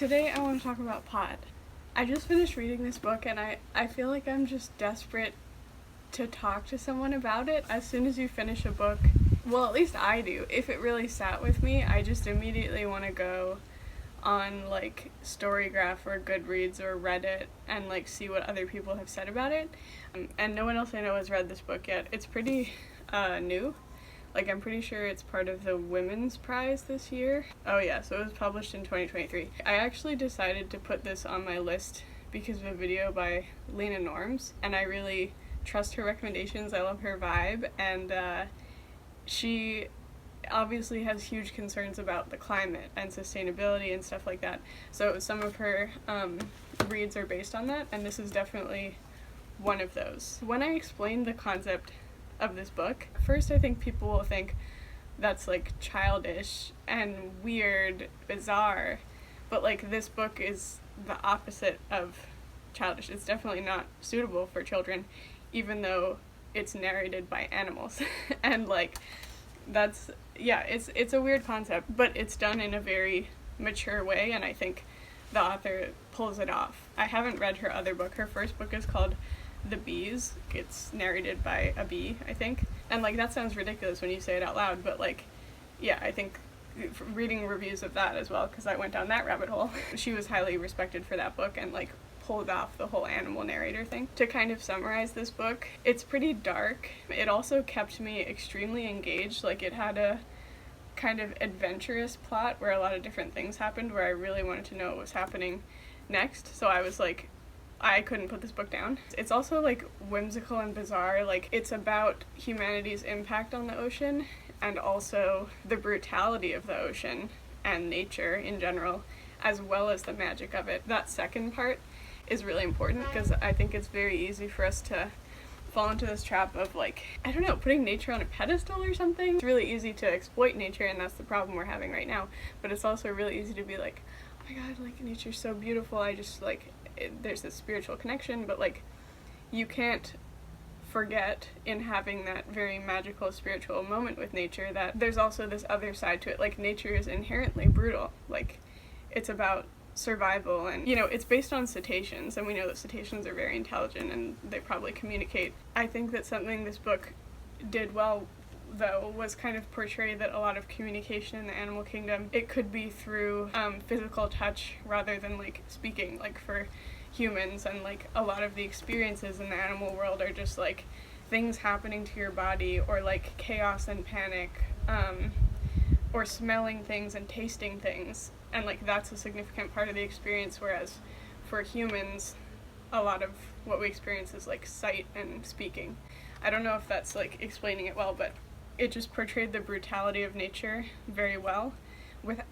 Today I want to talk about pot. I just finished reading this book and I feel like I'm just desperate to talk to someone about it. As soon as you finish a book, well, at least I do, if it really sat with me, I just immediately want to go on like Storygraph or Goodreads or Reddit and like see what other people have said about it. And no one else I know has read this book yet. It's pretty new. Like, I'm pretty sure it's part of the Women's Prize this year. Oh yeah, so it was published in 2023. I actually decided to put this on my list because of a video by Lena Norms, and I really trust her recommendations. I love her vibe, and she obviously has huge concerns about the climate and sustainability and stuff like that. So some of her reads are based on that, and this is definitely one of those. When I explained the concept of this book, first I think people will think that's like childish and weird, bizarre, but like this book is the opposite of childish. It's definitely not suitable for children, even though it's narrated by animals. And like that's, yeah, it's a weird concept, but it's done in a very mature way, and I think the author pulls it off. I haven't read her other book. Her first book is called The Bees. It's narrated by a bee, I think. And like that sounds ridiculous when you say it out loud, but like, yeah, I think reading reviews of that as well, because I went down that rabbit hole, she was highly respected for that book and like pulled off the whole animal narrator thing. To kind of summarize this book, it's pretty dark. It also kept me extremely engaged. Like, it had a kind of adventurous plot where a lot of different things happened, where I really wanted to know what was happening next. So I was like, I couldn't put this book down. It's also like whimsical and bizarre. Like, it's about humanity's impact on the ocean and also the brutality of the ocean and nature in general, as well as the magic of it. That second part is really important because I think it's very easy for us to fall into this trap of like, I don't know, putting nature on a pedestal or something. It's really easy to exploit nature, and that's the problem we're having right now. But it's also really easy to be like, oh my god, like nature's so beautiful, I just like, there's this spiritual connection, but like you can't forget in having that very magical spiritual moment with nature that there's also this other side to it. Like, nature is inherently brutal. Like, it's about survival, and you know, it's based on cetaceans, and we know that cetaceans are very intelligent and they probably communicate. I think that something this book did well, though, was kind of portray that a lot of communication in the animal kingdom, it could be through physical touch rather than like speaking. Like, for humans, and like a lot of the experiences in the animal world are just like things happening to your body, or like chaos and panic, or smelling things and tasting things, and like that's a significant part of the experience, whereas for humans a lot of what we experience is like sight and speaking. I don't know if that's like explaining it well, but it just portrayed the brutality of nature very well,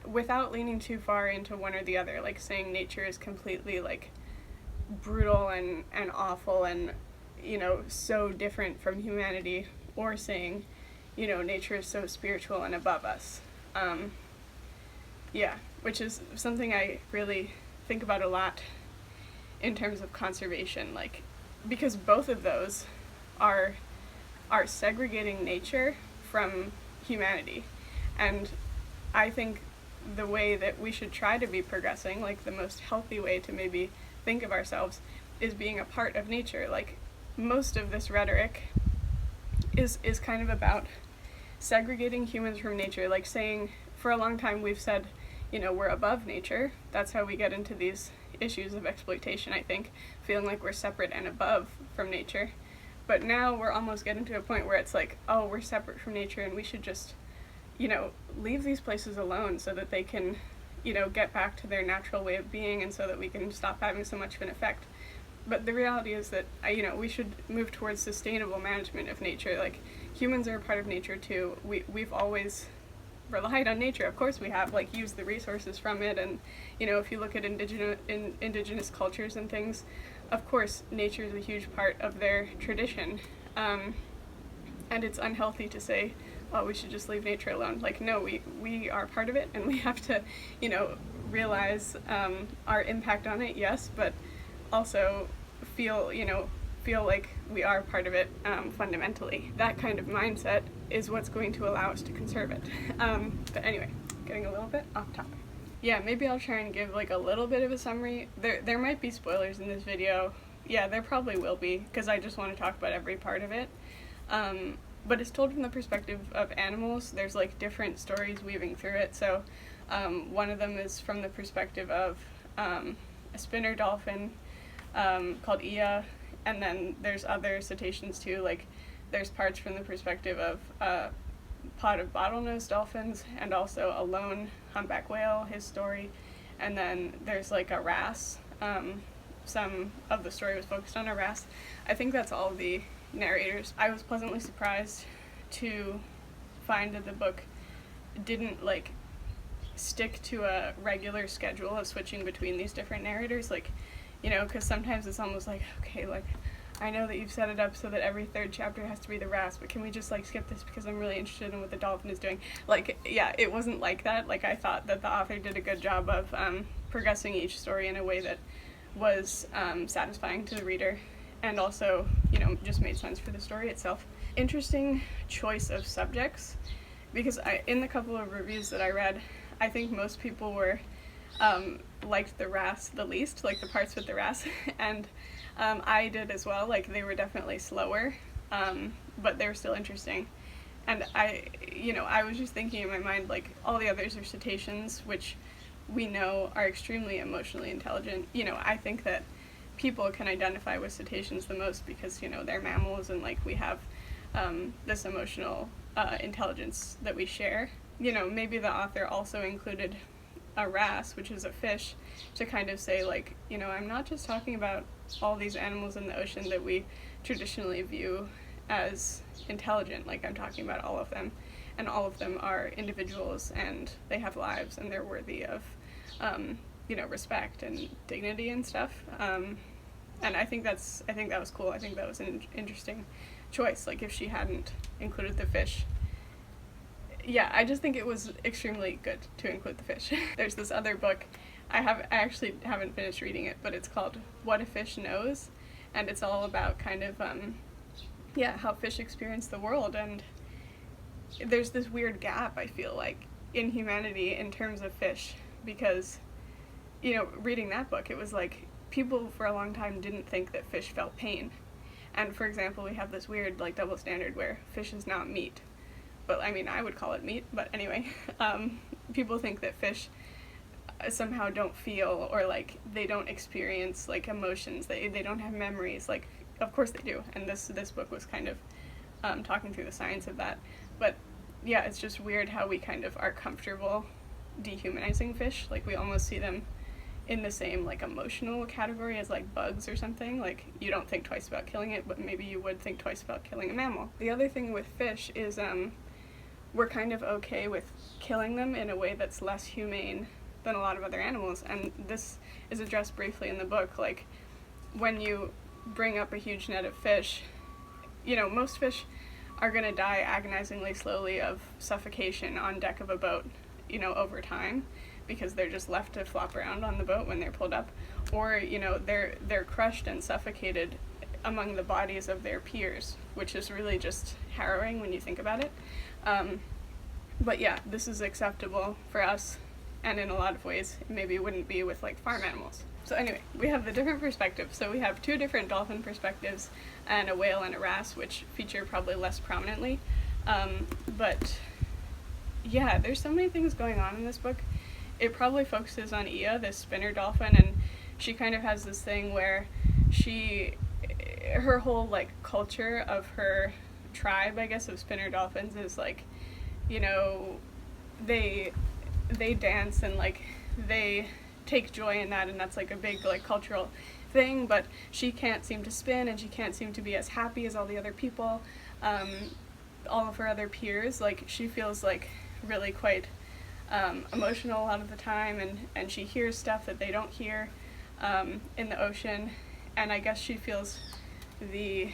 without leaning too far into one or the other, like saying nature is completely like brutal and awful and, you know, so different from humanity, or saying, you know, nature is so spiritual and above us. Yeah, which is something I really think about a lot in terms of conservation, like, because both of those are segregating nature from humanity. And I think the way that we should try to be progressing, like the most healthy way to maybe think of ourselves, is being a part of nature. Like, most of this rhetoric is kind of about segregating humans from nature, like saying, for a long time we've said, you know, we're above nature. That's how we get into these issues of exploitation, I think, feeling like we're separate and above from nature. But now we're almost getting to a point where it's like, oh, we're separate from nature and we should just, you know, leave these places alone so that they can, you know, get back to their natural way of being, and so that we can stop having so much of an effect. But the reality is that, you know, we should move towards sustainable management of nature. Like, humans are a part of nature too. We've always relied on nature. Of course we have, like, used the resources from it, and, you know, if you look at indigenous cultures and things, of course nature is a huge part of their tradition. And it's unhealthy to say, oh, we should just leave nature alone. Like, no, we are part of it, and we have to, you know, realize our impact on it, yes, but also feel like we are part of it fundamentally. That kind of mindset is what's going to allow us to conserve it. But anyway, getting a little bit off topic. Yeah, maybe I'll try and give like a little bit of a summary. There might be spoilers in this video. Yeah, there probably will be, because I just want to talk about every part of it. But it's told from the perspective of animals. There's like different stories weaving through it. So one of them is from the perspective of a spinner dolphin called Ia, and then there's other cetaceans too. Like there's parts from the perspective of a pod of bottlenose dolphins, and also a lone humpback whale, his story, and then there's like a wrasse. Some of the story was focused on a wrasse. I think that's all the narrators. I was pleasantly surprised to find that the book didn't like stick to a regular schedule of switching between these different narrators, like, you know, because sometimes it's almost like, okay, like, I know that you've set it up so that every third chapter has to be the wrasse, but can we just like skip this because I'm really interested in what the dolphin is doing? Like, yeah, it wasn't like that. Like, I thought that the author did a good job of progressing each story in a way that was satisfying to the reader, and also, you know, just made sense for the story itself. Interesting choice of subjects, because in the couple of reviews that I read, I think most people were liked the wrasse the least, like the parts with the wrasse, and I did as well. Like, they were definitely slower, but they were still interesting. And I was just thinking in my mind, like, all the others are cetaceans, which we know are extremely emotionally intelligent. You know, I think that people can identify with cetaceans the most because, you know, they're mammals, and like we have this emotional intelligence that we share. You know, maybe the author also included a wrasse, which is a fish, to kind of say, like, you know, I'm not just talking about all these animals in the ocean that we traditionally view as intelligent, like, I'm talking about all of them, and all of them are individuals, and they have lives, and they're worthy of you know, respect and dignity and stuff. And I think that was cool. I think that was an interesting choice. Like, if she hadn't included the fish, yeah, I just think it was extremely good to include the fish. There's this other book, I actually haven't finished reading it, but it's called What a Fish Knows, and it's all about kind of how fish experience the world. And there's this weird gap, I feel like, in humanity in terms of fish, because, you know, reading that book, it was like people for a long time didn't think that fish felt pain. And for example, we have this weird like double standard where fish is not meat, but I mean, I would call it meat, but anyway, people think that fish somehow don't feel, or like they don't experience like emotions, they don't have memories. Like, of course they do, and this book was kind of talking through the science of that. But yeah, it's just weird how we kind of are comfortable dehumanizing fish. Like, we almost see them in the same like emotional category as like bugs or something. Like, you don't think twice about killing it, but maybe you would think twice about killing a mammal. The other thing with fish is we're kind of okay with killing them in a way that's less humane than a lot of other animals, and this is addressed briefly in the book. Like, when you bring up a huge net of fish, you know, most fish are going to die agonizingly slowly of suffocation on deck of a boat, you know, over time, because they're just left to flop around on the boat when they're pulled up, or, you know, they're crushed and suffocated among the bodies of their peers, which is really just harrowing when you think about it. But yeah, this is acceptable for us, and in a lot of ways maybe it wouldn't be with like farm animals. So anyway, we have the different perspectives. So we have two different dolphin perspectives, and a whale and a wrasse, which feature probably less prominently. But yeah, there's so many things going on in this book. It probably focuses on Ia, this spinner dolphin, and she kind of has this thing where her whole like culture of her tribe, I guess, of spinner dolphins is like, you know, they dance and like they take joy in that, and that's like a big like cultural thing, but she can't seem to spin, and she can't seem to be as happy as all the other people, all of her other peers. Like, she feels like really quite emotional a lot of the time, and she hears stuff that they don't hear in the ocean, and I guess she feels the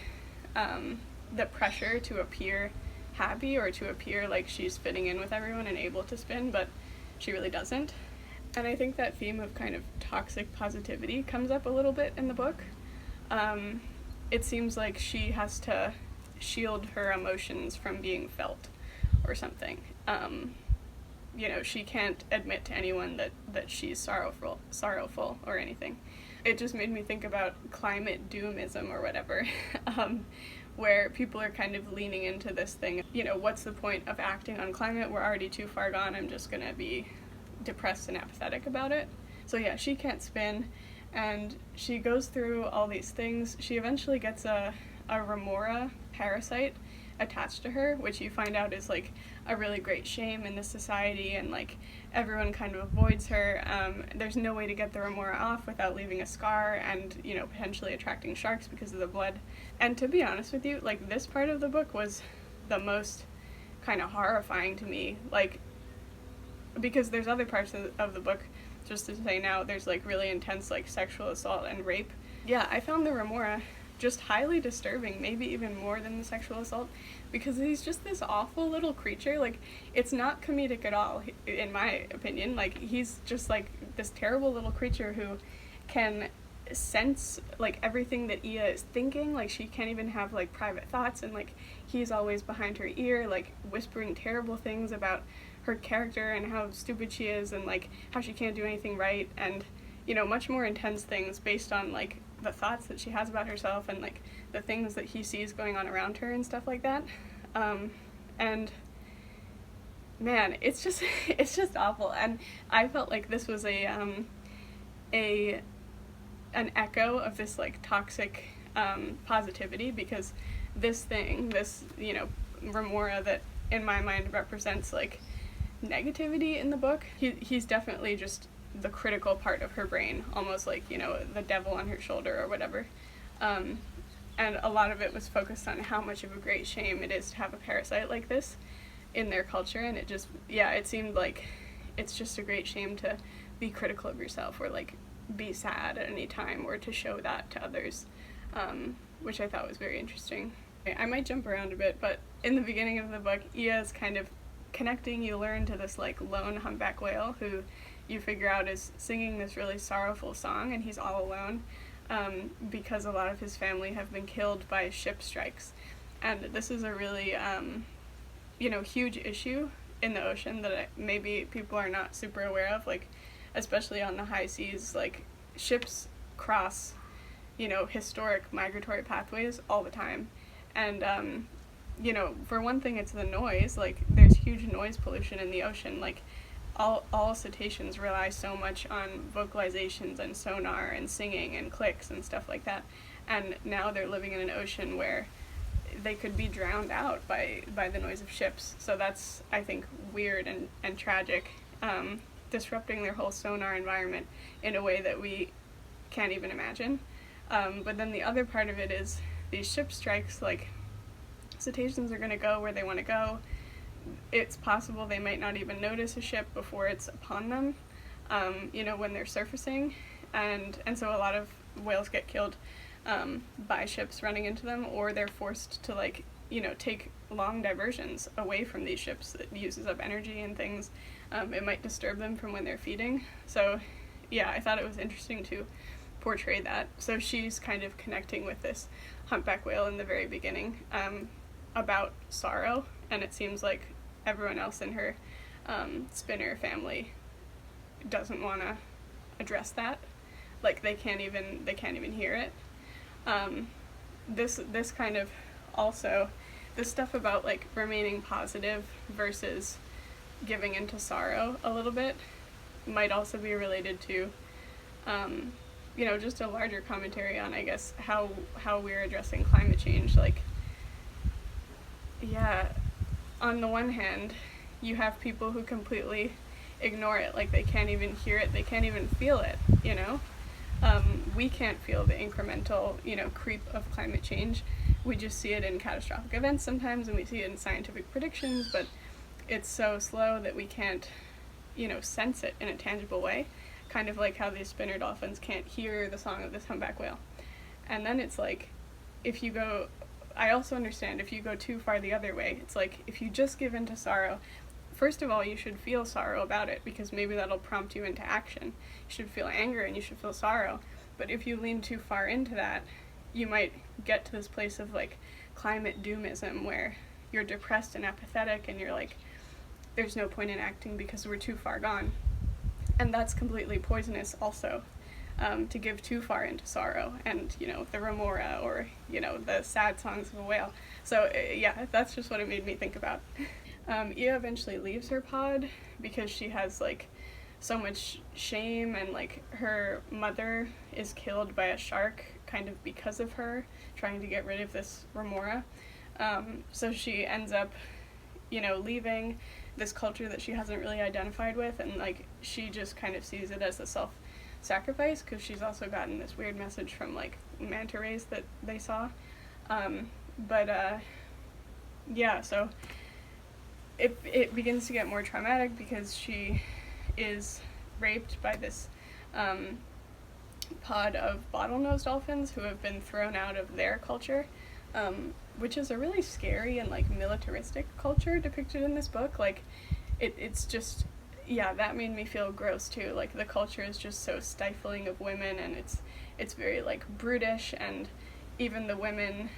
pressure to appear happy, or to appear like she's fitting in with everyone and able to spin, but she really doesn't. And I think that theme of kind of toxic positivity comes up a little bit in the book. It seems like she has to shield her emotions from being felt or something. she can't admit to anyone that she's sorrowful or anything. It just made me think about climate doomism or whatever, where people are kind of leaning into this thing, what's the point of acting on climate? We're already too far gone. I'm just going to be depressed and apathetic about it. So yeah, she can't spin, and she goes through all these things. She eventually gets a remora parasite attached to her, which you find out is like a really great shame in this society, and like everyone kind of avoids her. There's no way to get the remora off without leaving a scar and potentially attracting sharks because of the blood. And to be honest with you, like, this part of the book was the most kind of horrifying to me, like, because there's other parts of the book, just to say now, there's like really intense like sexual assault and rape. Yeah, I found the remora just highly disturbing, maybe even more than the sexual assault, because he's just this awful little creature. Like, it's not comedic at all, in my opinion. Like, he's just like this terrible little creature who can sense like everything that Ia is thinking. Like, she can't even have like private thoughts, and like he's always behind her ear, like whispering terrible things about her character and how stupid she is, and like how she can't do anything right, and much more intense things based on like the thoughts that she has about herself and like the things that he sees going on around her and stuff like that. And man, it's just awful. And I felt like this was an echo of this like toxic positivity, because this remora that in my mind represents like negativity in the book, he's definitely just the critical part of her brain, almost like the devil on her shoulder or whatever. And a lot of it was focused on how much of a great shame it is to have a parasite like this in their culture, and it seemed like it's just a great shame to be critical of yourself, or like be sad at any time, or to show that to others, which I thought was very interesting. I might jump around a bit, but in the beginning of the book, Ia is kind of connecting, you learn, to this like lone humpback whale who you figure out is singing this really sorrowful song, and he's all alone because a lot of his family have been killed by ship strikes. And this is a really huge issue in the ocean that maybe people are not super aware of, like especially on the high seas. Like, ships cross historic migratory pathways all the time, and for one thing, it's the noise. Like, there's huge noise pollution in the ocean. Like, all cetaceans rely so much on vocalizations and sonar and singing and clicks and stuff like that, and now they're living in an ocean where they could be drowned out by the noise of ships. So that's, I think, weird and tragic, disrupting their whole sonar environment in a way that we can't even imagine. But then the other part of it is these ship strikes. Like, cetaceans are going to go where they want to go. It's possible they might not even notice a ship before it's upon them, when they're surfacing, and so a lot of whales get killed by ships running into them, or they're forced to take long diversions away from these ships that uses up energy and things. It might disturb them from when they're feeding. So yeah, I thought it was interesting to portray that. So she's kind of connecting with this humpback whale in the very beginning about sorrow, and it seems like everyone else in her spinner family doesn't want to address that. Like, they can't even hear it. This kind of also, this stuff about like remaining positive versus giving into sorrow a little bit might also be related to just a larger commentary on, I guess, how we're addressing climate change. Like, yeah, on the one hand, you have people who completely ignore it. Like, they can't even hear it, they can't even feel it, we can't feel the incremental, creep of climate change. We just see it in catastrophic events sometimes, and we see it in scientific predictions, but it's so slow that we can't, sense it in a tangible way. Kind of like how these spinner dolphins can't hear the song of this humpback whale. And then it's like, I also understand if you go too far the other way. It's like, if you just give in to sorrow, first of all, you should feel sorrow about it, because maybe that'll prompt you into action. You should feel anger and you should feel sorrow. But if you lean too far into that, you might get to this place of like climate doomism, where you're depressed and apathetic, and you're like, there's no point in acting because we're too far gone. And that's completely poisonous also, to give too far into sorrow and, you know, the remora, or, you know, the sad songs of a whale. So yeah, that's just what it made me think about. Ia eventually leaves her pod because she has like so much shame, and like her mother is killed by a shark kind of because of her trying to get rid of this remora. So she ends up, you know, leaving this culture that she hasn't really identified with, and like she just kind of sees it as a self-sacrifice because she's also gotten this weird message from like manta rays that they saw. Yeah, so it begins to get more traumatic because she is raped by this pod of bottlenose dolphins who have been thrown out of their culture, which is a really scary and like militaristic culture depicted in this book. Like it's just, yeah, that made me feel gross too. Like the culture is just so stifling of women, and it's very like brutish, and even the women,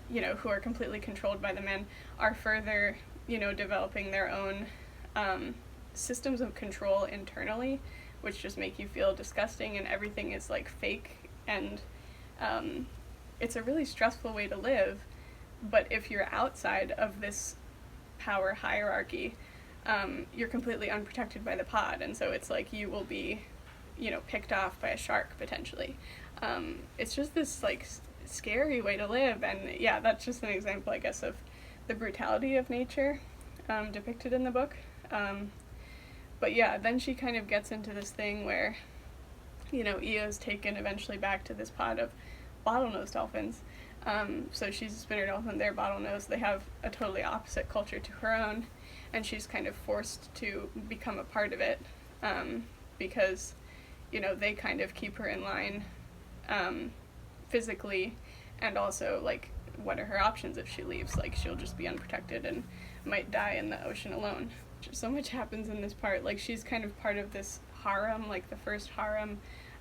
you know, who are completely controlled by the men are further, you know, developing their own systems of control internally, which just make you feel disgusting, and everything is like fake, and it's a really stressful way to live. But if you're outside of this power hierarchy, you're completely unprotected by the pod, and so it's like you will be, you know, picked off by a shark potentially. It's just this like scary way to live, and yeah, that's just an example, I guess, of the brutality of nature depicted in the book. But yeah, then she kind of gets into this thing where, you know, Ia is taken eventually back to this pod of bottlenose dolphins. So she's a spinner dolphin, they're bottlenose, they have a totally opposite culture to her own, and she's kind of forced to become a part of it, because, you know, they kind of keep her in line physically, and also, like, what are her options if she leaves? Like, she'll just be unprotected and might die in the ocean alone. So much happens in this part. Like, she's kind of part of this harem, like the first harem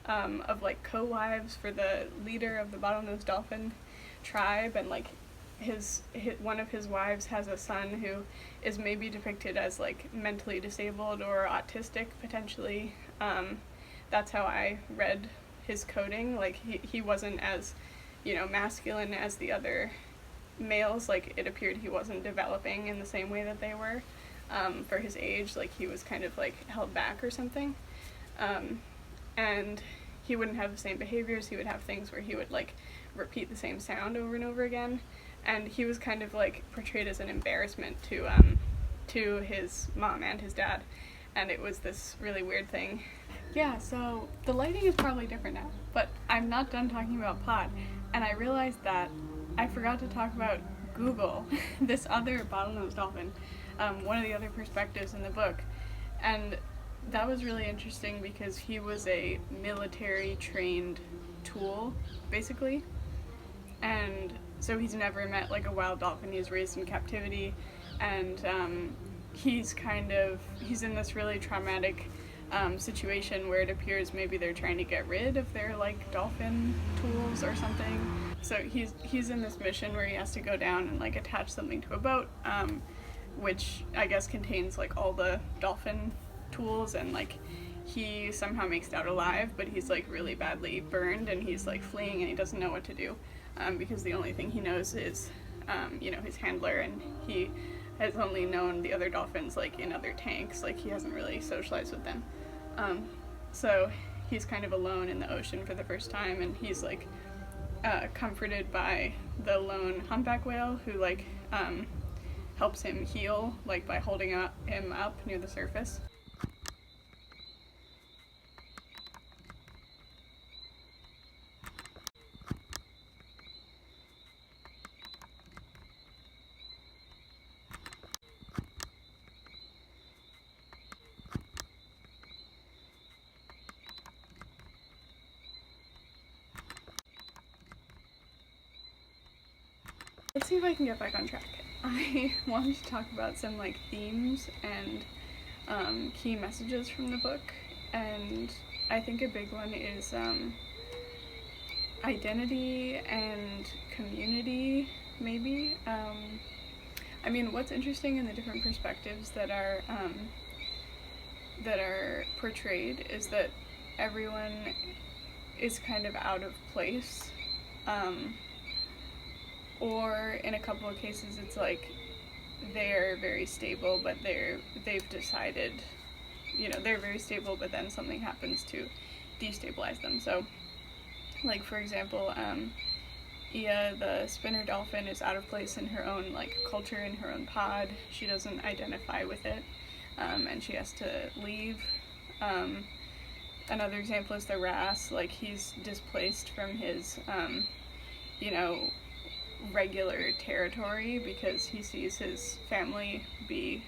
of like co-wives for the leader of the bottlenose dolphin tribe, and like his one of his wives has a son who is maybe depicted as like mentally disabled or autistic potentially. That's how I read his coding. Like he wasn't as, you know, masculine as the other males. Like it appeared he wasn't developing in the same way that they were for his age. Like he was kind of like held back or something, and he wouldn't have the same behaviors. He would have things where he would like repeat the same sound over and over again, and he was kind of like portrayed as an embarrassment to his mom and his dad, and it was this really weird thing. Yeah, so the lighting is probably different now, but I'm not done talking about Pod, and I realized that I forgot to talk about Google, this other bottlenose dolphin, one of the other perspectives in the book, and that was really interesting because he was a military trained tool, basically, and so he's never met like a wild dolphin. He was raised in captivity, and he's in this really traumatic situation where it appears maybe they're trying to get rid of their like dolphin tools or something. So he's in this mission where he has to go down and like attach something to a boat, which I guess contains like all the dolphin tools, and like he somehow makes it out alive, but he's like really badly burned, and he's like fleeing, and he doesn't know what to do, because the only thing he knows is you know, his handler, and he has only known the other dolphins like in other tanks. Like he hasn't really socialized with them, so he's kind of alone in the ocean for the first time, and he's like comforted by the lone humpback whale who like helps him heal, like by holding him up near the surface. Let's see if I can get back on track. I wanted to talk about some like themes and key messages from the book, and I think a big one is identity and community, maybe. I mean, what's interesting in the different perspectives that are portrayed is that everyone is kind of out of place, or in a couple of cases it's like they're very stable, but they've decided, they're very stable, but then something happens to destabilize them. So, like, for example, Ia, the spinner dolphin, is out of place in her own, like, culture, in her own pod. She doesn't identify with it, and she has to leave. Another example is the wrasse. Like, he's displaced from his, regular territory because he sees his family be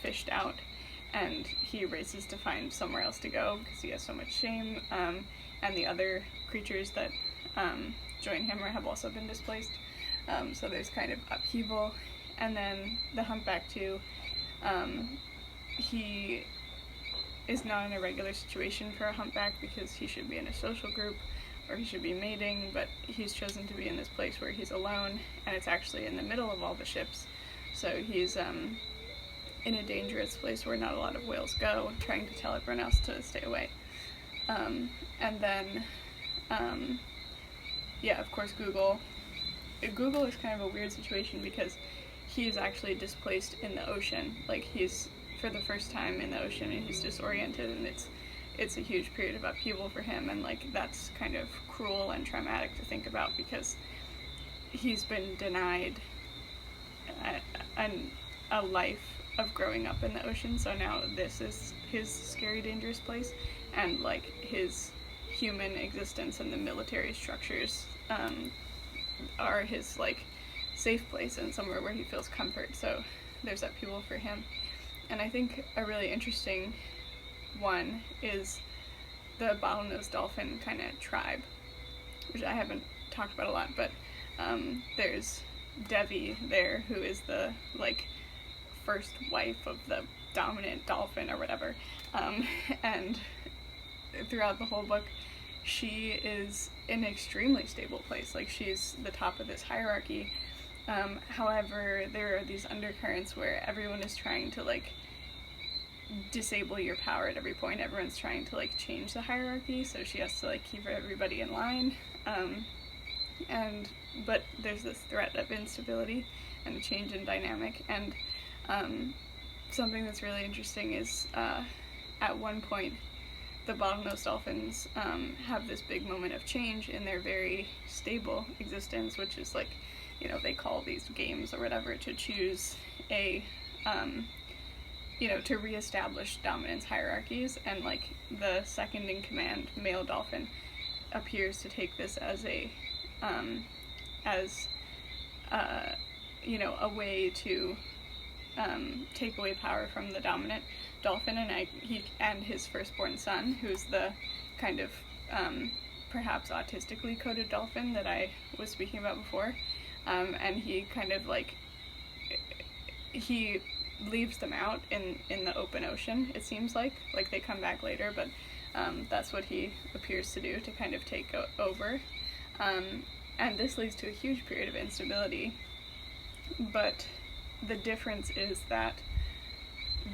fished out, and he races to find somewhere else to go because he has so much shame, and the other creatures that join him or have also been displaced, so there's kind of upheaval. And then the humpback too, he is not in a regular situation for a humpback because he should be in a social group or he should be mating, but he's chosen to be in this place where he's alone, and it's actually in the middle of all the ships, so he's in a dangerous place where not a lot of whales go, trying to tell everyone else to stay away. And then of course Google is kind of a weird situation because he's actually displaced in the ocean. Like, he's for the first time in the ocean and he's disoriented, and it's a huge period of upheaval for him, and like that's kind of cruel and traumatic to think about because he's been denied a life of growing up in the ocean, so now this is his scary, dangerous place, and like his human existence and the military structures are his like safe place and somewhere where he feels comfort, so there's upheaval for him. And I think a really interesting one is the bottlenose dolphin kind of tribe, which I haven't talked about a lot, but there's Devi there, who is the like first wife of the dominant dolphin or whatever, and throughout the whole book she is in an extremely stable place. Like, she's the top of this hierarchy. However, there are these undercurrents where everyone is trying to like disable your power at every point. Everyone's trying to like change the hierarchy, so she has to like keep everybody in line, but there's this threat of instability and a change in dynamic. And something that's really interesting is at one point the bottlenose dolphins have this big moment of change in their very stable existence, which is like, they call these games or whatever to choose a to reestablish dominance hierarchies, and like the second in command male dolphin appears to take this as a way to take away power from the dominant dolphin, and he and his firstborn son, who's the kind of perhaps autistically coded dolphin that I was speaking about before, and he kind of like he leaves them out in the open ocean, it seems like they come back later, but that's what he appears to do, to kind of take over, and this leads to a huge period of instability. But the difference is that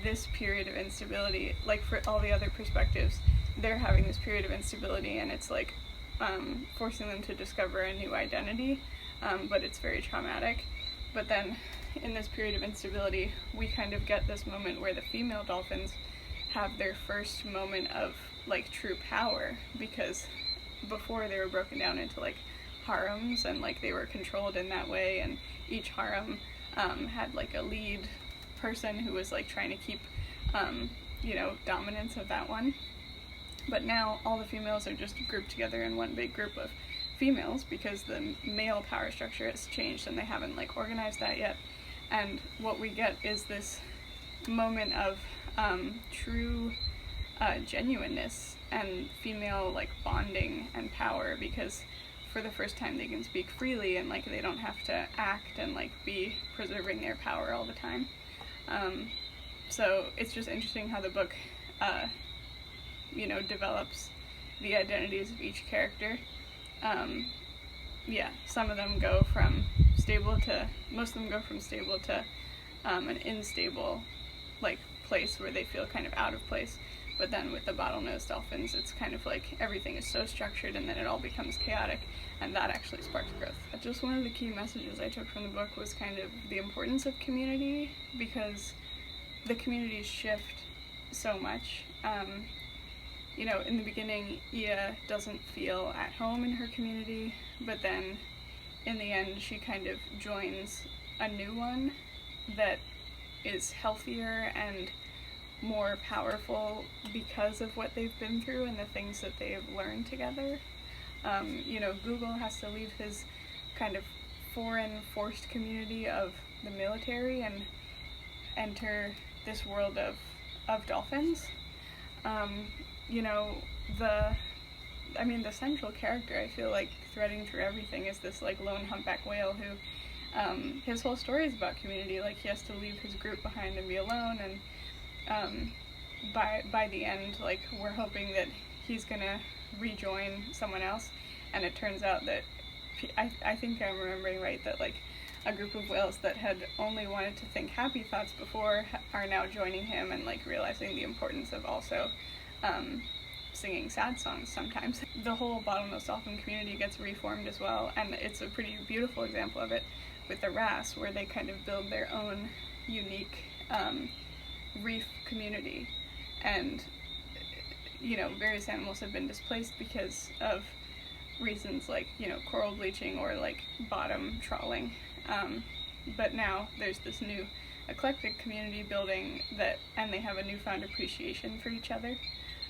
this period of instability, like for all the other perspectives, they're having this period of instability, and it's like forcing them to discover a new identity, but it's very traumatic. But then in this period of instability, we kind of get this moment where the female dolphins have their first moment of like true power, because before they were broken down into like harems, and like they were controlled in that way, and each harem had like a lead person who was like trying to keep dominance of that one. But now all the females are just grouped together in one big group of females because the male power structure has changed and they haven't like organized that yet. And what we get is this moment of true genuineness and female like bonding and power, because for the first time they can speak freely and like they don't have to act and like be preserving their power all the time. So it's just interesting how the book develops the identities of each character. Some of them go from stable to, most of them go from stable to an unstable, like, place where they feel kind of out of place. But then with the bottlenose dolphins, it's kind of like everything is so structured and then it all becomes chaotic, and that actually sparks growth. Just one of the key messages I took from the book was kind of the importance of community, because the communities shift so much. You know, in the beginning, Ia doesn't feel at home in her community, but then in the end she kind of joins a new one that is healthier and more powerful because of what they've been through and the things that they've learned together. You know, Google has to leave his kind of foreign forced community of the military and enter this world of dolphins. You know, the central character, I feel like, threading through everything is this, like, lone humpback whale who, his whole story is about community. Like, he has to leave his group behind and be alone, and by the end, like, we're hoping that he's gonna rejoin someone else, and it turns out that, I think I'm remembering right, that, like, a group of whales that had only wanted to think happy thoughts before are now joining him and, like, realizing the importance of also singing sad songs sometimes. The whole bottlenose dolphin community gets reformed as well, and it's a pretty beautiful example of it with the wrasse, where they kind of build their own unique reef community. And, you know, various animals have been displaced because of reasons like, you know, coral bleaching or, like, bottom trawling. But now there's this new eclectic community building and they have a newfound appreciation for each other.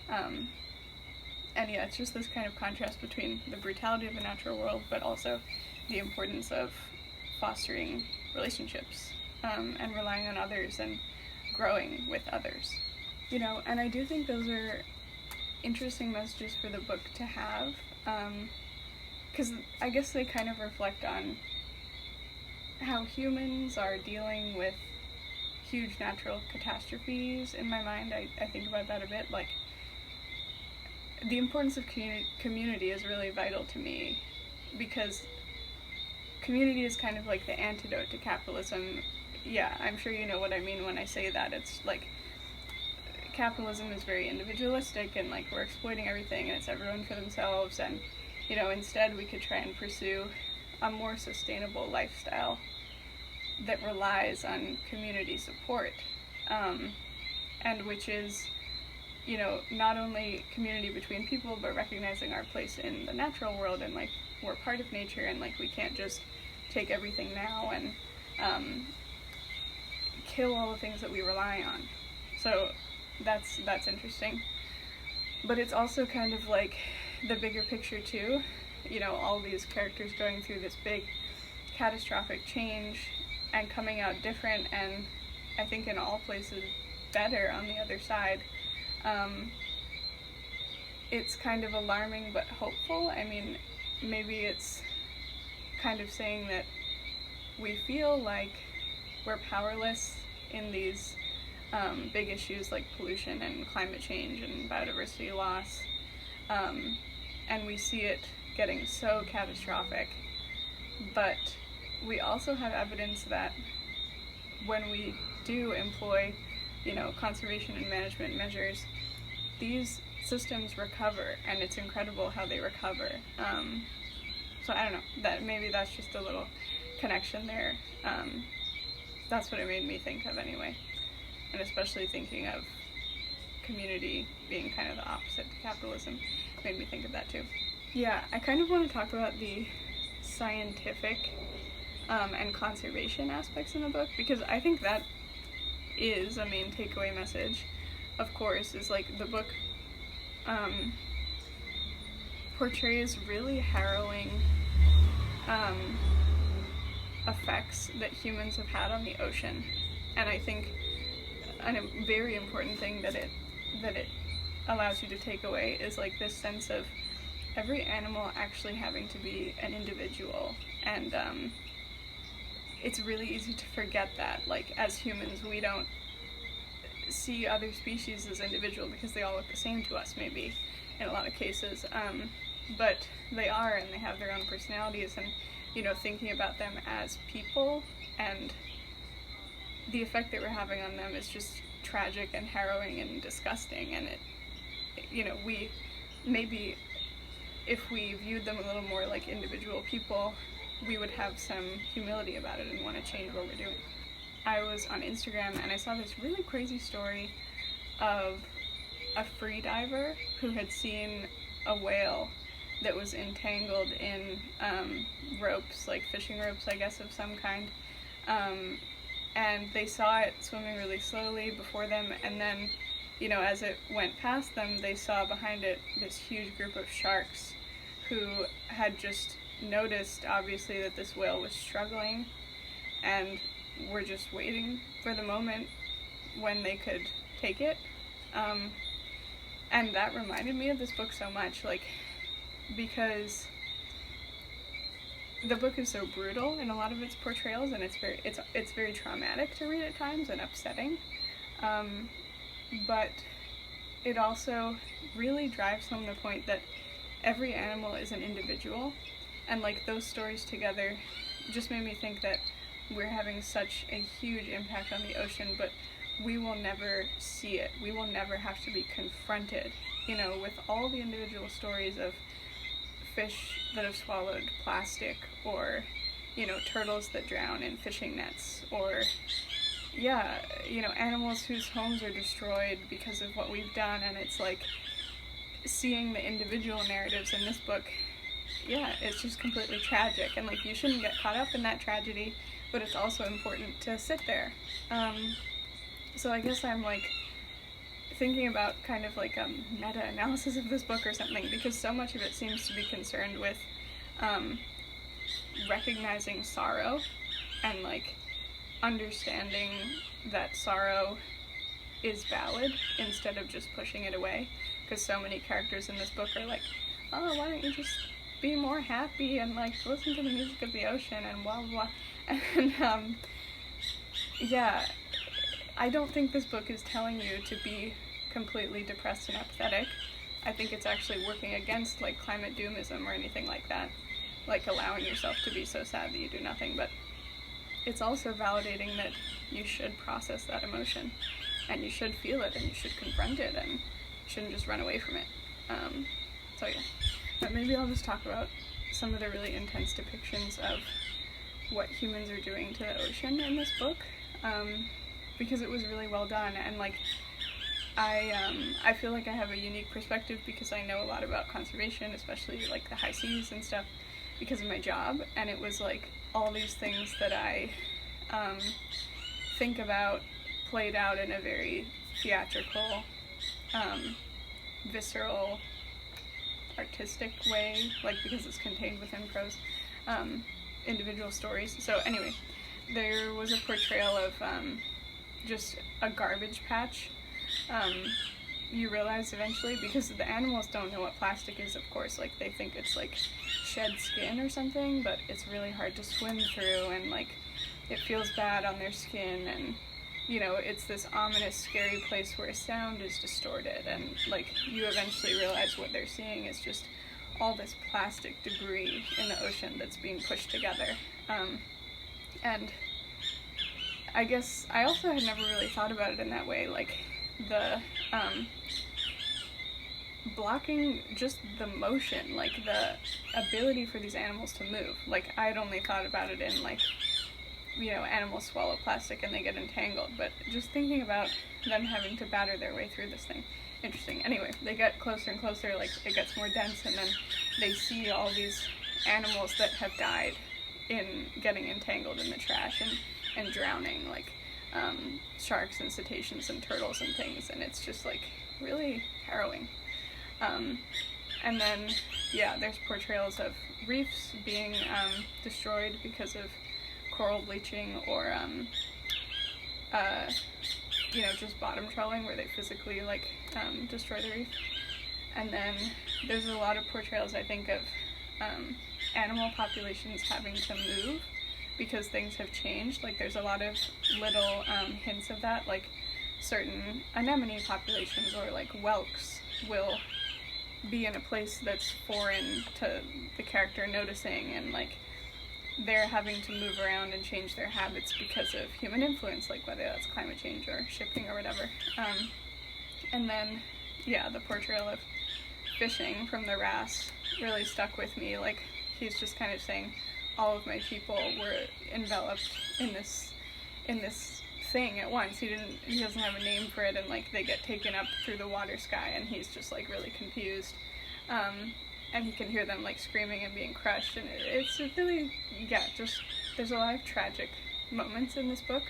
And yeah, it's just this kind of contrast between the brutality of the natural world, but also the importance of fostering relationships, and relying on others and growing with others. You know, and I do think those are interesting messages for the book to have, because I guess they kind of reflect on how humans are dealing with huge natural catastrophes. In my mind, I think about that a bit. Like, the importance of community is really vital to me, because community is kind of like the antidote to capitalism. Yeah, I'm sure you know what I mean when I say that. It's like, capitalism is very individualistic, and, like, we're exploiting everything, and it's everyone for themselves, and, you know, instead we could try and pursue a more sustainable lifestyle that relies on community support, and which is, you know, not only community between people, but recognizing our place in the natural world, and, like, we're part of nature, and, like, we can't just take everything now and kill all the things that we rely on. So that's interesting. But it's also kind of like the bigger picture too, you know, all these characters going through this big catastrophic change and coming out different, and I think in all places better on the other side. It's kind of alarming but hopeful. I mean, maybe it's kind of saying that we feel like we're powerless in these big issues like pollution and climate change and biodiversity loss, and we see it getting so catastrophic, but we also have evidence that when we do employ, you know, conservation and management measures, these systems recover, and it's incredible how they recover. So I don't know, that's just a little connection there. That's what it made me think of anyway, and especially thinking of community being kind of the opposite to capitalism made me think of that too. Yeah, I kind of want to talk about the scientific and conservation aspects in the book, because I think that is a main takeaway message, of course, is like the book portrays really harrowing effects that humans have had on the ocean, and I think a very important thing that it allows you to take away is like this sense of every animal actually having to be an individual, and it's really easy to forget that. Like, as humans, we don't see other species as individual because they all look the same to us, maybe, in a lot of cases, but they are, and they have their own personalities, and, you know, thinking about them as people and the effect that we're having on them is just tragic and harrowing and disgusting, and we maybe if we viewed them a little more like individual people, we would have some humility about it and want to change what we're doing. I was on Instagram and I saw this really crazy story of a free diver who had seen a whale that was entangled in ropes, like fishing ropes, I guess, of some kind. And they saw it swimming really slowly before them, and then, as it went past them, they saw behind it this huge group of sharks who had just noticed, obviously, that this whale was struggling, and were just waiting for the moment when they could take it. And that reminded me of this book so much, because the book is so brutal in a lot of its portrayals, and it's very traumatic to read at times and upsetting. But it also really drives home the point that every animal is an individual, and those stories together just made me think that we're having such a huge impact on the ocean, but we will never see it. We will never have to be confronted, with all the individual stories of fish that have swallowed plastic, or, turtles that drown in fishing nets, or, animals whose homes are destroyed because of what we've done. And it's seeing the individual narratives in this book, it's just completely tragic, and you shouldn't get caught up in that tragedy, but it's also important to sit there. So I guess I'm thinking about kind of a meta-analysis of this book or something, because so much of it seems to be concerned with recognizing sorrow and understanding that sorrow is valid instead of just pushing it away, because so many characters in this book are oh, why don't you just be more happy and listen to the music of the ocean and blah blah blah. And I don't think this book is telling you to be completely depressed and apathetic. I think it's actually working against climate doomism or anything like that, allowing yourself to be so sad that you do nothing. But it's also validating that you should process that emotion, and you should feel it, and you should confront it, and you shouldn't just run away from it. So yeah, but maybe I'll just talk about some of the really intense depictions of what humans are doing to the ocean in this book, because it was really well done. And I feel like I have a unique perspective because I know a lot about conservation, especially the high seas and stuff, because of my job. And it was all these things that I think about played out in a very theatrical, visceral, artistic way, because it's contained within prose, individual stories. So anyway, there was a portrayal of just a garbage patch. You realize eventually, because the animals don't know what plastic is, of course, they think it's shed skin or something, but it's really hard to swim through, and it feels bad on their skin, and it's this ominous, scary place where sound is distorted, and you eventually realize what they're seeing is just all this plastic debris in the ocean that's being pushed together. And I guess I also had never really thought about it in that way, the blocking just the motion, the ability for these animals to move. I'd only thought about it in animals swallow plastic and they get entangled, but just thinking about them having to batter their way through this thing, interesting. Anyway, they get closer and closer, it gets more dense, and then they see all these animals that have died in getting entangled in the trash and drowning, sharks and cetaceans and turtles and things, and it's just really harrowing. And then there's portrayals of reefs being destroyed because of coral bleaching, or just bottom trawling, where they physically destroy the reef. And then there's a lot of portrayals, I think, of animal populations having to move because things have changed. There's a lot of little hints of that, certain anemone populations or whelks will be in a place that's foreign to the character noticing, and they're having to move around and change their habits because of human influence, like whether that's climate change or shipping or whatever. And then, yeah, the portrayal of fishing from the RAS really stuck with me. Like, he's just kind of saying all of my people were enveloped in this thing at once. He doesn't have a name for it, and like they get taken up through the water sky, and he's just like really confused. And he can hear them like screaming and being crushed, and it's really, yeah, just there's a lot of tragic moments in this book.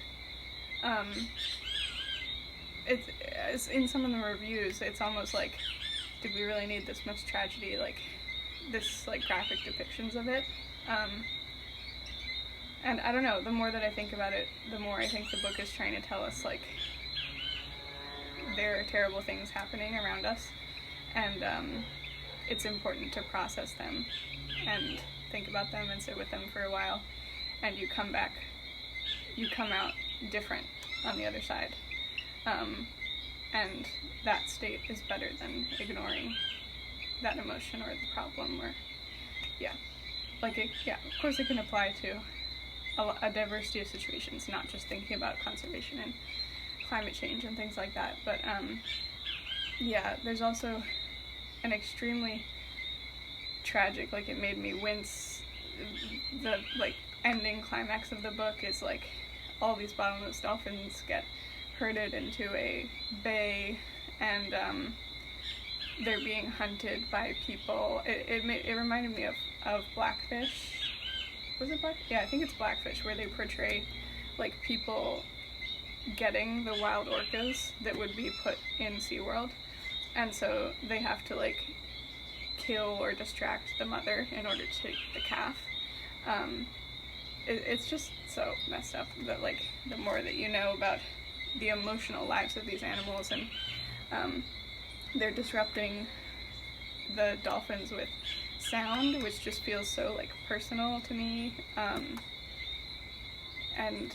It's in some of the reviews, it's almost like, did we really need this much tragedy, like this like graphic depictions of it? And I don't know, the more that I think about it, the more I think the book is trying to tell us like there are terrible things happening around us, and it's important to process them and think about them and sit with them for a while, and you come out different on the other side. And that state is better than ignoring that emotion or the problem, or, yeah. Like, of course it can apply to a diversity of situations, not just thinking about conservation and climate change and things like that, but, yeah, there's also an extremely tragic, like, it made me wince, the, like, ending climax of the book is, like, all these bottlenose dolphins get herded into a bay, and they're being hunted by people. It reminded me of Blackfish. Was it Black? Yeah, I think it's Blackfish, where they portray like people getting the wild orcas that would be put in SeaWorld, and so they have to like kill or distract the mother in order to take the calf. It's just so messed up that like the more that you know about the emotional lives of these animals, and they're disrupting the dolphins with sound, which just feels so like personal to me, and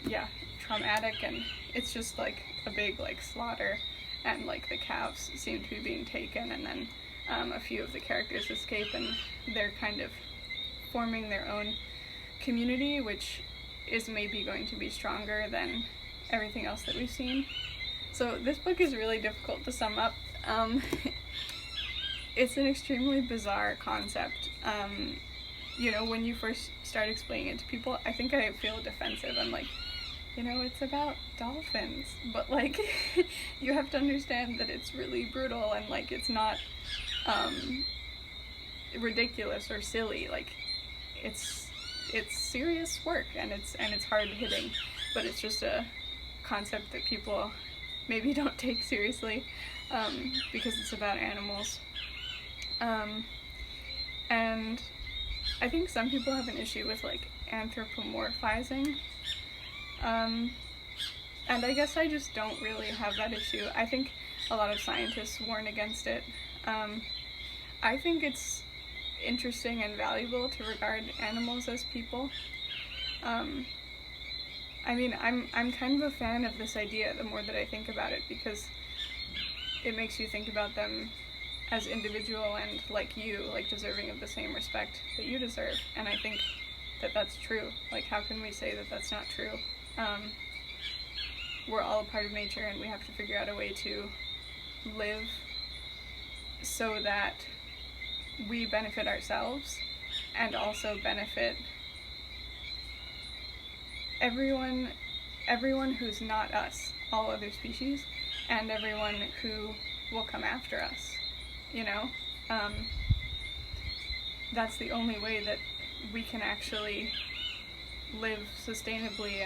yeah, traumatic, and it's just like a big like slaughter, and like the calves seem to be being taken, and then a few of the characters escape, and they're kind of forming their own community, which is maybe going to be stronger than everything else that we've seen. So this book is really difficult to sum up. It's an extremely bizarre concept. You know, when you first start explaining it to people, I think I feel defensive. I'm like, you know, it's about dolphins, but like you have to understand that it's really brutal, and like it's not ridiculous or silly. Like it's serious work, and it's hard hitting, but it's just a concept that people maybe don't take seriously, because it's about animals. And I think some people have an issue with like anthropomorphizing, and I guess I just don't really have that issue. I think a lot of scientists warn against it. I think it's interesting and valuable to regard animals as people. I mean, I'm kind of a fan of this idea the more that I think about it, because it makes you think about them as individual and like you, like deserving of the same respect that you deserve. And I think that that's true. Like, how can we say that that's not true? We're all a part of nature, and we have to figure out a way to live so that we benefit ourselves and also benefit everyone who's not us, all other species, and everyone who will come after us, you know? That's the only way that we can actually live sustainably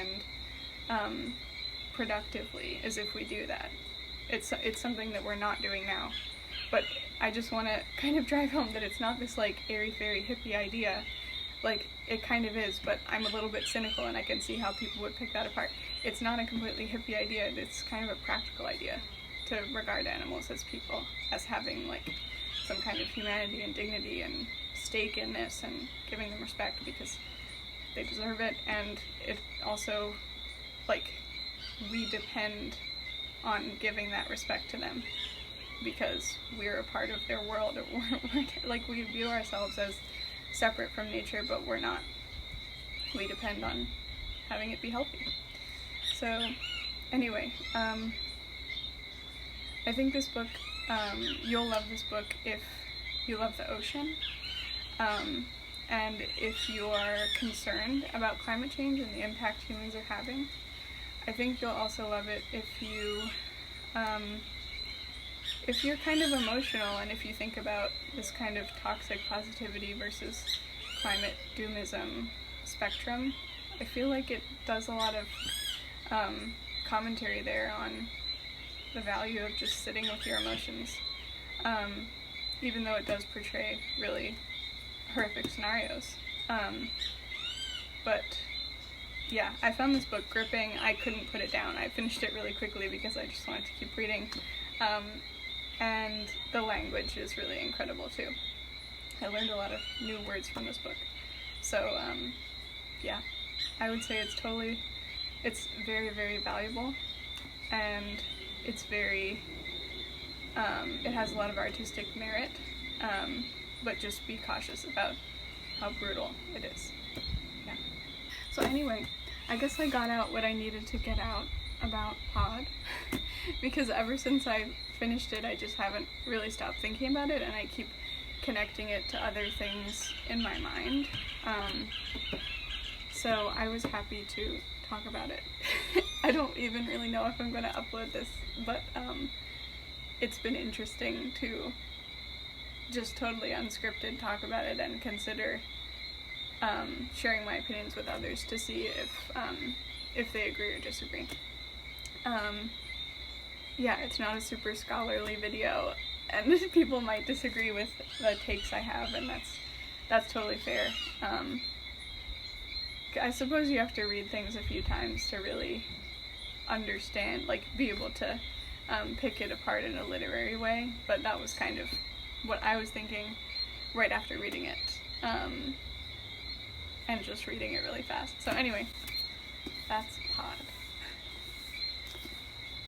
and productively, is if we do that. It's something that we're not doing now. But I just want to kind of drive home that it's not this like airy-fairy hippie idea. Like, it kind of is, but I'm a little bit cynical, and I can see how people would pick that apart. It's not a completely hippie idea, it's kind of a practical idea to regard animals as people, as having like some kind of humanity and dignity and stake in this, and giving them respect because they deserve it. And it also, like, we depend on giving that respect to them because we're a part of their world. We're like, we view ourselves as separate from nature, but we're not. we depend on having it be healthy. So anyway, I think this book, you'll love this book if you love the ocean, and if you are concerned about climate change and the impact humans are having. I think you'll also love it if you're kind of emotional, and if you think about this kind of toxic positivity versus climate doomism spectrum. I feel like it does a lot of commentary there on the value of just sitting with your emotions, even though it does portray really horrific scenarios. But yeah, I found this book gripping. I couldn't put it down. I finished it really quickly because I just wanted to keep reading. And the language is really incredible too. I learned a lot of new words from this book. So yeah, I would say it's very, very valuable, and it's very, it has a lot of artistic merit, but just be cautious about how brutal it is. Yeah. So anyway, I guess I got out what I needed to get out about Pod, because ever since I finished it, I just haven't really stopped thinking about it, and I keep connecting it to other things in my mind. So I was happy to talk about it. I don't even really know if I'm going to upload this, but it's been interesting to just totally unscripted talk about it and consider sharing my opinions with others to see if they agree or disagree. Yeah, it's not a super scholarly video, and people might disagree with the takes I have, and that's totally fair. I suppose you have to read things a few times to really understand, like, be able to pick it apart in a literary way, but that was kind of what I was thinking right after reading it, and just reading it really fast. So anyway, that's Pod.